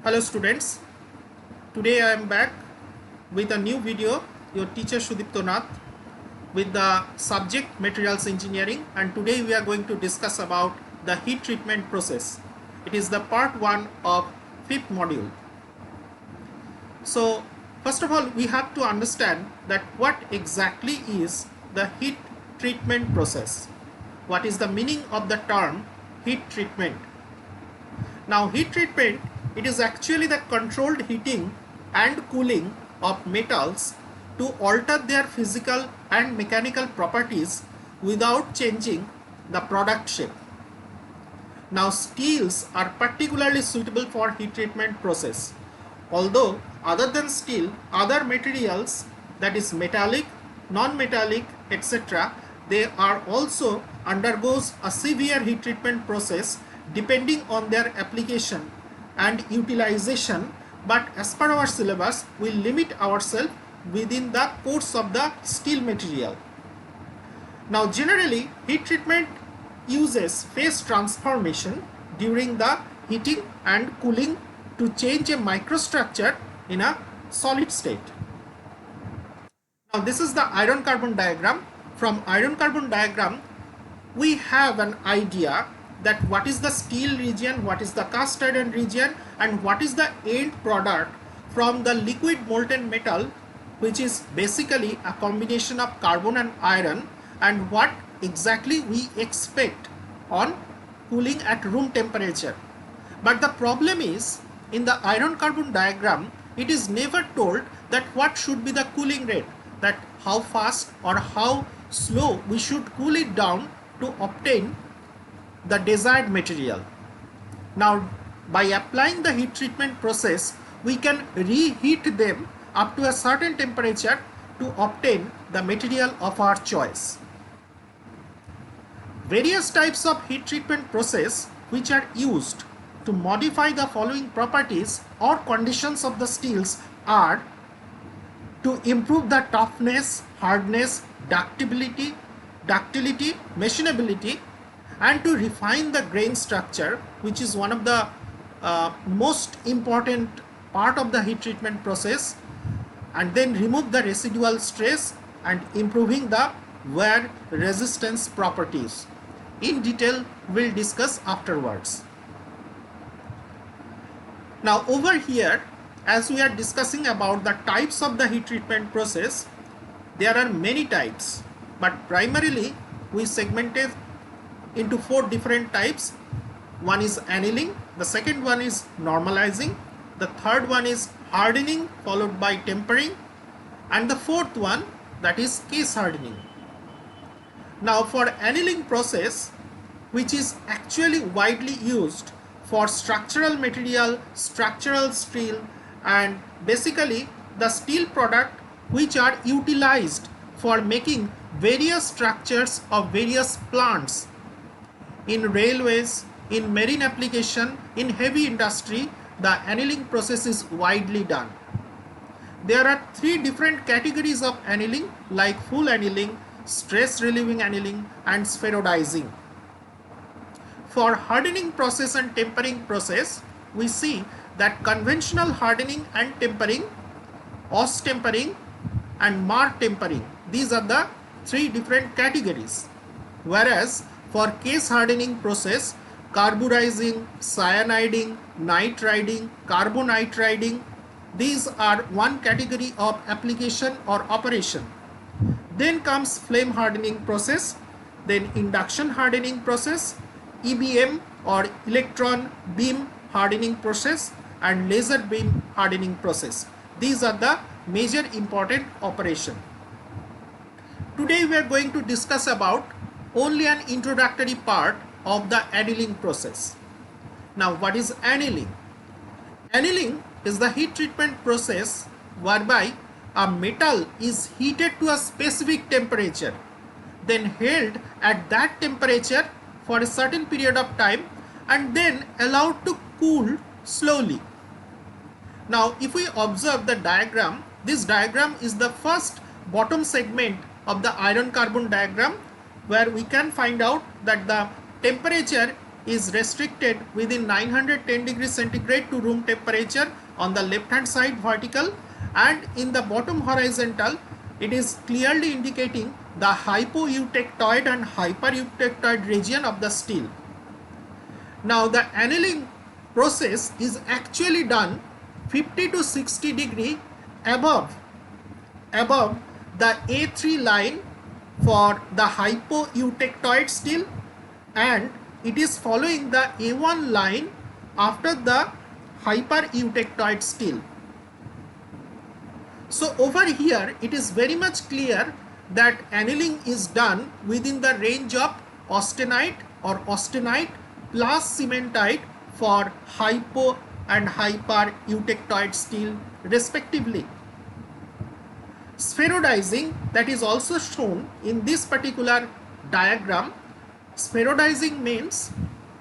Hello students, today I am back with a new video, your teacher Sudipto Nath with the subject materials engineering, and today we are going to discuss about the heat treatment process. It is the part 1 of 5th module. So first of all we have to understand that what exactly is the heat treatment process. What is the meaning of the term heat treatment? Now heat treatment, it is actually the controlled heating and cooling of metals to alter their physical and mechanical properties without changing the product shape. Now steels are particularly suitable for heat treatment process. Although other than steel, other materials, that is metallic, non-metallic, etc., they are also undergoes a severe heat treatment process depending on their application and utilization, but as per our syllabus we limit ourselves within the course of the steel material. Now generally heat treatment uses phase transformation during the heating and cooling to change a microstructure in a solid state. Now this is the iron carbon diagram. From iron carbon diagram we have an idea that what is the steel region, what is the cast iron region, and what is the end product from the liquid molten metal, which is basically a combination of carbon and iron, and what exactly we expect on cooling at room temperature. But the problem is, in the iron carbon diagram it is never told that what should be the cooling rate, that how fast or how slow we should cool it down to obtain the desired material. Now by applying the heat treatment process we can reheat them up to a certain temperature to obtain the material of our choice. Various types of heat treatment process which are used to modify the following properties or conditions of the steels are to improve the toughness, hardness, ductility, machinability, and to refine the grain structure, which is one of the most important part of the heat treatment process, and then remove the residual stress and improving the wear resistance properties. In detail we'll discuss afterwards. Now over here, as we are discussing about the types of the heat treatment process, there are many types, but primarily we segmented into 4 different types. One is annealing, the second one is normalizing, the third one is hardening followed by tempering, and the fourth one, that is case hardening. Now for annealing process, which is actually widely used for structural material, structural steel, and basically the steel product which are utilized for making various structures of various plants in railways, in marine application, in heavy industry, the annealing process is widely done. There are 3 different categories of annealing, like full annealing, stress relieving annealing, and spheroidizing. For hardening process and tempering process, we see that conventional hardening and tempering, Oss tempering, and Marr tempering, these are the 3 different categories. Whereas for case hardening process, carburizing, cyaniding, nitriding, carbonitriding, these are one category of application or operation. Then comes flame hardening process, then induction hardening process, EBM or electron beam hardening process, and laser beam hardening process. These are the major important operation. Today we are going to discuss about only an introductory part of the annealing process. Now what is annealing? Annealing is the heat treatment process whereby a metal is heated to a specific temperature, then held at that temperature for a certain period of time, and then allowed to cool slowly. Now if we observe the diagram, this diagram is the first bottom segment of the iron carbon diagram, where we can find out that the temperature is restricted within 910 degrees centigrade to room temperature on the left hand side vertical, and in the bottom horizontal it is clearly indicating the hypoeutectoid and hypereutectoid region of the steel. Now the annealing process is actually done 50 to 60 degree above the A3 line for the hypoeutectoid steel, and it is following the A1 line after the hypereutectoid steel. So over here it is very much clear that annealing is done within the range of austenite or austenite plus cementite for hypo and hypereutectoid steel respectively. Spherodizing, that is also shown in this particular diagram. Spherodizing means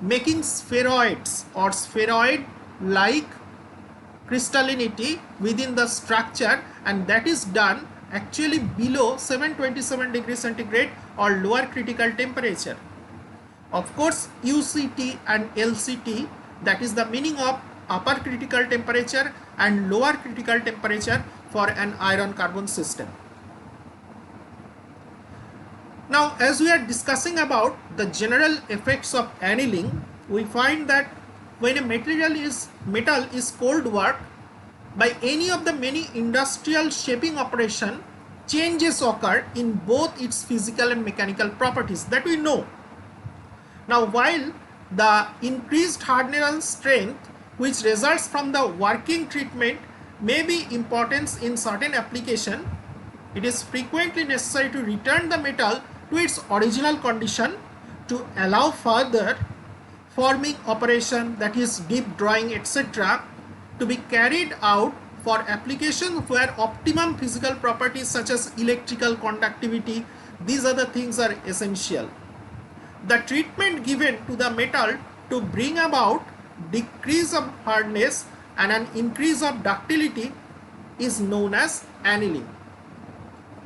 making spheroids or spheroid like crystallinity within the structure, and that is done actually below 727 degrees centigrade or lower critical temperature. Of course, UCT and LCT, that is the meaning of upper critical temperature and lower critical temperature for an iron carbon system. Now, as we are discussing about the general effects of annealing, we find that when a metal is cold worked by any of the many industrial shaping operation, changes occur in both its physical and mechanical properties, that we know. Now, while the increased hardness and strength which results from the working treatment may be important in certain application, it is frequently necessary to return the metal to its original condition to allow further forming operation, that is deep drawing etc., to be carried out for applications where optimum physical properties such as electrical conductivity, these other things are essential. The treatment given to the metal to bring about decrease of hardness and an increase of ductility is known as annealing.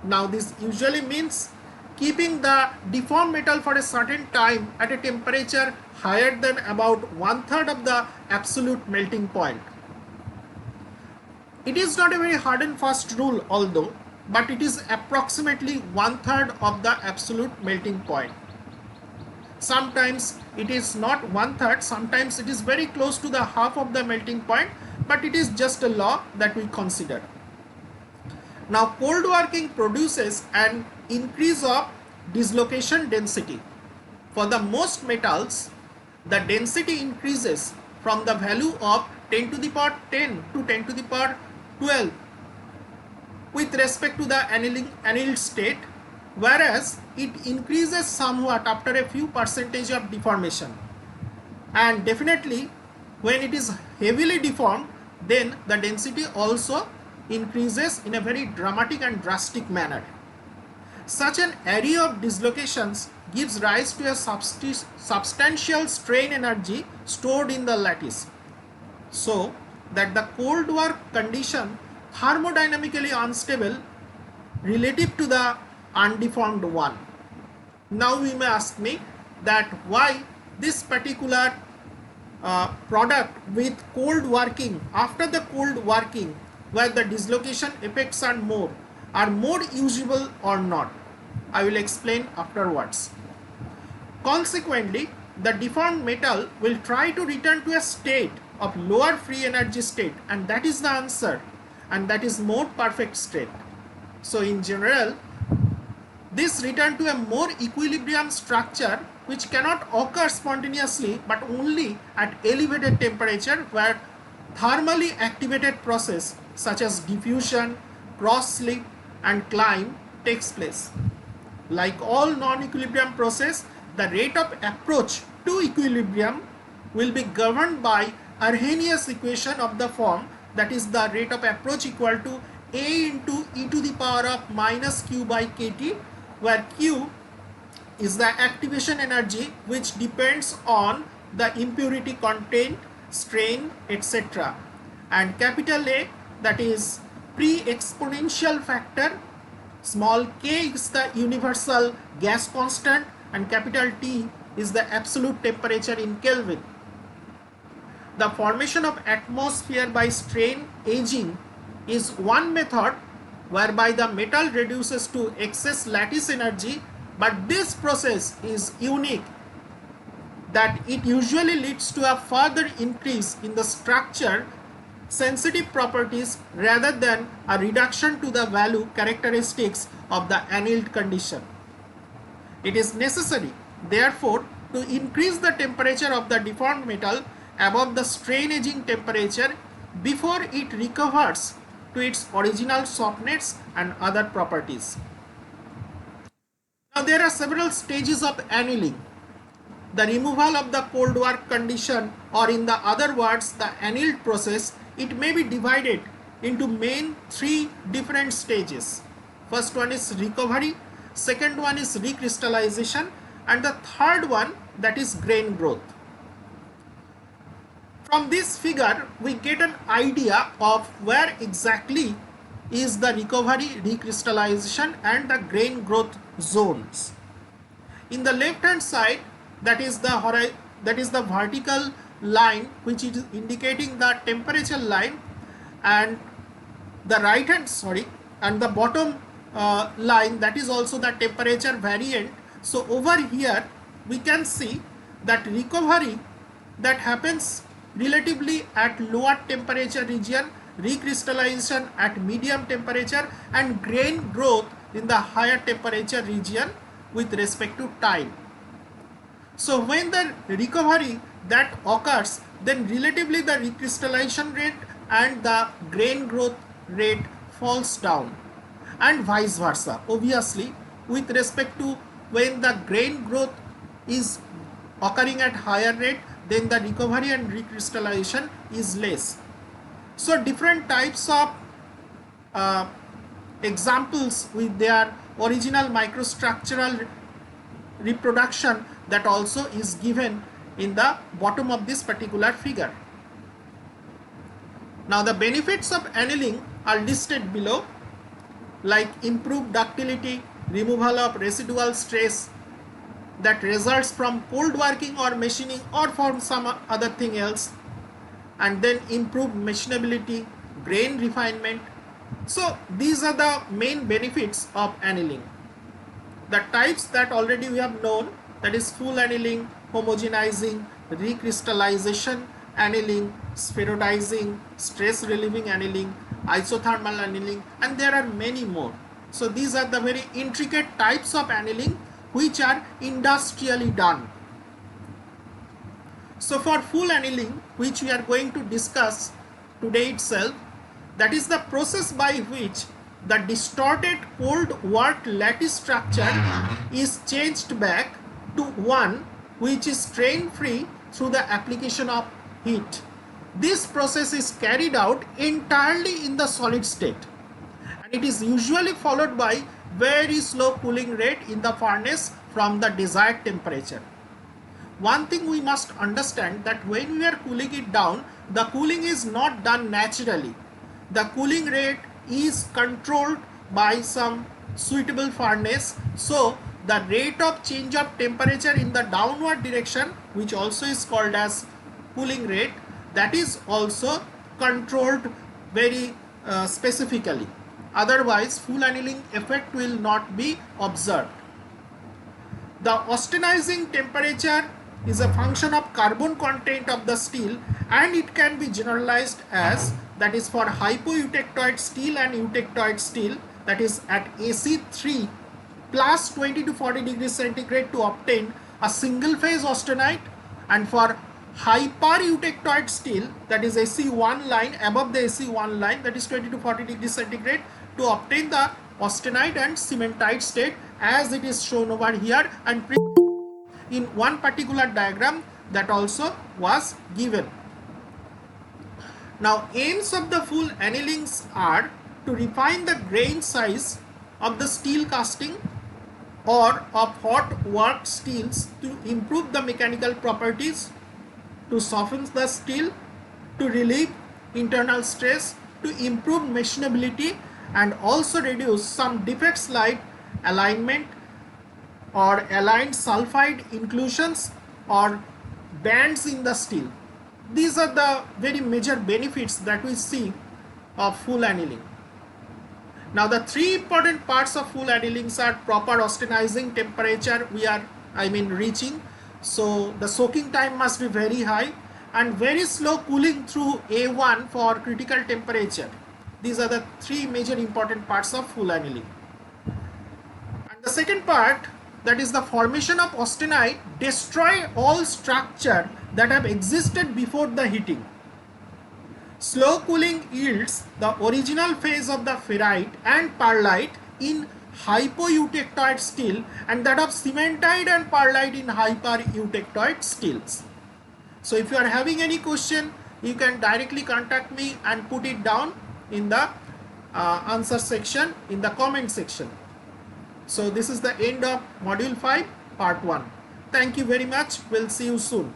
Now this usually means keeping the deformed metal for a certain time at a temperature higher than about 1/3 of the absolute melting point. It is not a very hard and fast rule although, but it is approximately 1/3 of the absolute melting point. Sometimes it is not 1/3, sometimes it is very close to the half of the melting point, but it is just a law that we consider. Now cold working produces an increase of dislocation density. For the most metals, the density increases from the value of 10 to the power 10 to 10 to the power 12 with respect to the annealed state, whereas it increases somewhat after a few percentage of deformation. And definitely when it is heavily deformed, then the density also increases in a very dramatic and drastic manner. Such an array of dislocations gives rise to a substantial strain energy stored in the lattice, so that the cold work condition thermodynamically unstable relative to the undeformed one. Now we may ask me that why this particular product with cold working, after the cold working where the dislocation effects are more usable or not. I will explain afterwards. Consequently, the deformed metal will try to return to a state of lower free energy state, and that is the answer, and that is more perfect state. So in general, this return to a more equilibrium structure which cannot occur spontaneously but only at elevated temperature where thermally activated process such as diffusion, cross slip and climb takes place. Like all non-equilibrium process, the rate of approach to equilibrium will be governed by Arrhenius equation of the form, that is the rate of approach equal to A into e to the power of minus q by kt, where q is the activation energy which depends on the impurity content, strain, etc. And capital A, that is pre-exponential factor, small k is the universal gas constant, and capital T is the absolute temperature in Kelvin. The formation of atmosphere by strain aging is one method whereby the metal reduces to excess lattice energy, but this process is unique that it usually leads to a further increase in the structure sensitive properties rather than a reduction to the value characteristics of the annealed condition. It is necessary, therefore, to increase the temperature of the deformed metal above the strain aging temperature before it recovers to its original softness and other properties. Now, there are several stages of annealing. The removal of the cold work condition, or in the other words, the annealed process, it may be divided into main three different stages. First one is recovery, second one is recrystallization, and the third one, that is grain growth. From this figure, we get an idea of where exactly is the recovery, recrystallization and the grain growth zones. In the left hand side, that is the vertical line which is indicating the temperature line, and the right hand and the bottom line, that is also the temperature variant. So over here we can see that recovery that happens relatively at lower temperature region, recrystallization at medium temperature, and grain growth in the higher temperature region with respect to time. So when the recovery that occurs, then relatively the recrystallization rate and the grain growth rate falls down, and vice versa. Obviously, with respect to when the grain growth is occurring at higher rate, then the recovery and recrystallization is less. So different types of examples with their original microstructural reproduction that also is given in the bottom of this particular figure. Now the benefits of annealing are listed below, like improved ductility, removal of residual stress that results from cold working or machining or from some other thing else, and then improved machinability, grain refinement. So these are the main benefits of annealing. The types that already we have known, that is full annealing, homogenizing, recrystallization annealing, spheroidizing, stress relieving annealing, isothermal annealing, and there are many more. So these are the very intricate types of annealing which are industrially done. So for full annealing, which we are going to discuss today itself, that is the process by which the distorted cold work lattice structure is changed back to one which is strain free through the application of heat. This process is carried out entirely in the solid state, and it is usually followed by very slow cooling rate in the furnace from the desired temperature. One thing we must understand, that when we are cooling it down, the cooling is not done naturally. The cooling rate is controlled by some suitable furnace. So the rate of change of temperature in the downward direction, which also is called as cooling rate, that is also controlled very specifically. Otherwise, full annealing effect will not be observed. The austenizing temperature is a function of carbon content of the steel, and it can be generalized as, that is for hypoeutectoid steel and eutectoid steel, that is at AC3 plus 20 to 40 degrees centigrade to obtain a single phase austenite, and for hypereutectoid steel, that is AC1 line, above the AC1 line, that is 20 to 40 degrees centigrade, to obtain the austenite and cementite state, as it is shown over here and in one particular diagram that also was given. Now aims of the full annealings are to refine the grain size of the steel casting or of hot worked steels, to improve the mechanical properties, to soften the steel, to relieve internal stress, to improve machinability, and also reduce some defects like alignment, or aligned sulfide inclusions or bands in the steel. These are the very major benefits that we see of full annealing. Now the three important parts of full annealings are proper austenizing temperature reaching. So the soaking time must be very high and very slow cooling through A1 for critical temperature. These are the three major important parts of full annealing. And the second part, that is the formation of austenite, destroy all structure that have existed before the heating. Slow cooling yields the original phase of the ferrite and pearlite in hypoeutectoid steel and that of cementite and pearlite in hypereutectoid steels. So if you are having any question, you can directly contact me and put it down in the answer section, in the comment section. So this is the end of module 5 part 1. Thank you very much. We'll see you soon.